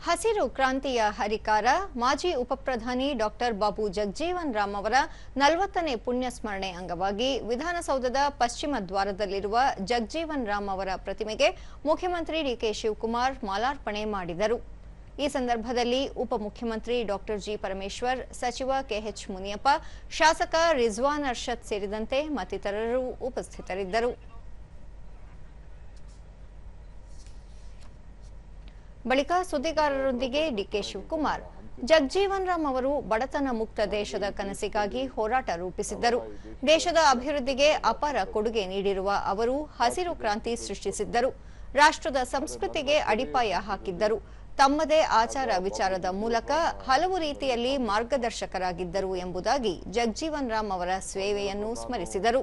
ಹಸಿರು ಕ್ರಾಂತಿಯ ಹರಿಕಾರ ಮಾಜಿ ಉಪಪ್ರಧಾನಿ ಡಾಕ್ಟರ್ ಬಾಬು ಜಗಜೀವನ್ ರಾಮ್ ಅವರ 40ನೇ ಪುಣ್ಯಸ್ಮರಣೆ ಅಂಗವಾಗಿ ವಿಧಾನಸೌಧದ ಪಶ್ಚಿಮ ದ್ವಾರದಲ್ಲಿರುವ ಜಗಜೀವನ್ ರಾಮ್ ಅವರ ಪ್ರತಿಮೆಗೆ ಮುಖ್ಯಮಂತ್ರಿ ಡಿಕೆ ಶಿವಕುಮಾರ್ ಮಾಲಾರ್ಪಣೆ ಮಾಡಿದರು. ಈ ಸಂದರ್ಭದಲ್ಲಿ ಉಪಮುಖ್ಯಮಂತ್ರಿ ಡಾಕ್ಟರ್ ಜಿ ಪರಮೇಶ್ವರ್, ಸಚಿವ ಕೆಎಚ್ ಮುನಿಯಪ್ಪ, ಶಾಸಕ ರಿಜ್ವಾನ್ ಅರ್ಷದ್ ಸೇರಿದಂತೆ ಮತ್ತಿತರರು ಉಪಸ್ಥಿತರಿದ್ದರು. ಬಳಿಕ ಸುದ್ದಿಗಾರರೊಂದಿಗೆ ಡಿಕೆ ಶಿವಕುಮಾರ್, ಜಗಜೀವನ್ ರಾಮ್ ಅವರು ಬಡತನ ಮುಕ್ತ ದೇಶದ ಕನಸಿಗಾಗಿ ಹೋರಾಟ ರೂಪಿಸಿದ್ದರು. ದೇಶದ ಅಭಿವೃದ್ಧಿಗೆ ಅಪಾರ ಕೊಡುಗೆ ನೀಡಿರುವ ಅವರು ಹಸಿರು ಕ್ರಾಂತಿ ಸೃಷ್ಟಿಸಿದ್ದರು. ರಾಷ್ಟ್ರದ ಸಂಸ್ಕೃತಿಗೆ ಅಡಿಪಾಯ ಹಾಕಿದ್ದರು. ತಮ್ಮದೇ ಆಚಾರ ವಿಚಾರದ ಮೂಲಕ ಹಲವು ರೀತಿಯಲ್ಲಿ ಮಾರ್ಗದರ್ಶಕರಾಗಿದ್ದರು ಎಂಬುದಾಗಿ ಜಗಜೀವನ್ ರಾಮ್ ಅವರ ಸೇವೆಯನ್ನು ಸ್ಮರಿಸಿದರು.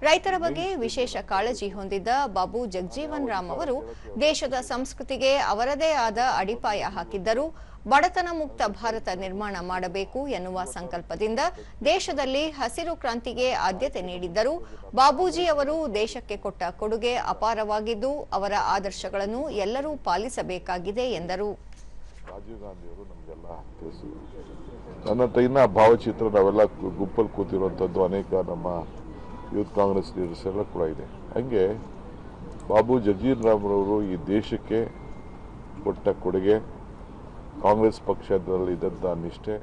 ರೈತರ ಬಗ್ಗೆ ವಿಶೇಷ ಕಾಳಜಿ ಹೊಂದಿದ್ದ ಬಾಬು ಜಗಜೀವನ್ ರಾಮ್ ಅವರು ದೇಶದ ಸಂಸ್ಕೃತಿಗೆ ಅವರದೇ ಆದ ಅಡಿಪಾಯ ಹಾಕಿದ್ದರು. ಬಡತನ ಮುಕ್ತ ಭಾರತ ನಿರ್ಮಾಣ ಮಾಡಬೇಕು ಎನ್ನುವ ಸಂಕಲ್ಪದಿಂದ ದೇಶದಲ್ಲಿ ಹಸಿರು ಕ್ರಾಂತಿಗೆ ಆದ್ಯತೆ ನೀಡಿದ್ದರು. ಬಾಬೂಜಿ ಅವರು ದೇಶಕ್ಕೆ ಕೊಟ್ಟ ಕೊಡುಗೆ ಅಪಾರವಾಗಿದ್ದು ಅವರ ಆದರ್ಶಗಳನ್ನು ಎಲ್ಲರೂ ಪಾಲಿಸಬೇಕಾಗಿದೆ ಎಂದರು. ರಾಜೀವ್ ಗಾಂಧಿ ಅವರು ನಮಗೆಲ್ಲ ತಿಳಿಸಿದರು. ನನ್ನ ತೈನ ಭಾವಚಿತ್ರ ನಾವೆಲ್ಲ ಗುಂಪಲ್ಲಿ ಕೂತಿರುವಂಥದ್ದು ಅನೇಕ ನಮ್ಮ ಯೂತ್ ಕಾಂಗ್ರೆಸ್ ಲೀಡರ್ಸ್ ಎಲ್ಲ ಕೂಡ ಇದೆ. ಹಂಗೆ ಬಾಬು ಜಗಜೀವನ್ ರಾಮ್ ರವರು ಈ ದೇಶಕ್ಕೆ ಕೊಟ್ಟ ಕೊಡುಗೆ, ಕಾಂಗ್ರೆಸ್ ಪಕ್ಷದಲ್ಲಿ ಇದ್ದಂಥ ನಿಷ್ಠೆ